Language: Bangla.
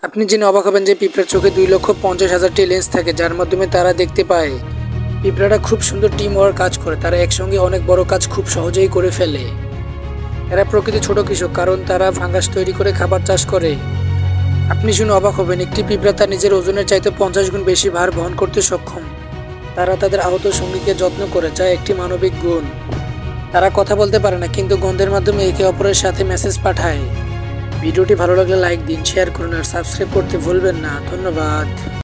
আপনি জেনে অবাক হবেন যে পিঁপড়ার চোখে 2,50,000টি লেন্স থাকে, যার মাধ্যমে তারা দেখতে পায়। পিঁপড়ারা খুব সুন্দর টিম ওয়ার্ক কাজ করে, তারা একসঙ্গে অনেক বড় কাজ খুব সহজেই করে ফেলে। এরা প্রকৃতি ছোট কৃষক, কারণ তারা ফাঙ্গাস তৈরি করে খাবার চাষ করে। আপনি শুনে অবাক হবেন, একটি পিঁপড়া তার নিজের ওজনের চাইতে 50 গুণ বেশি ভার বহন করতে সক্ষম। তারা তাদের আহত সঙ্গীকে যত্ন করে, যা একটি মানবিক গুণ। তারা কথা বলতে পারে না, কিন্তু গন্ধের মাধ্যমে একে অপরের সাথে মেসেজ পাঠায়। ভিডিওটি ভালো লাগলে লাইক দিন, শেয়ার করুন আর সাবস্ক্রাইব করতে ভুলবেন না। ধন্যবাদ।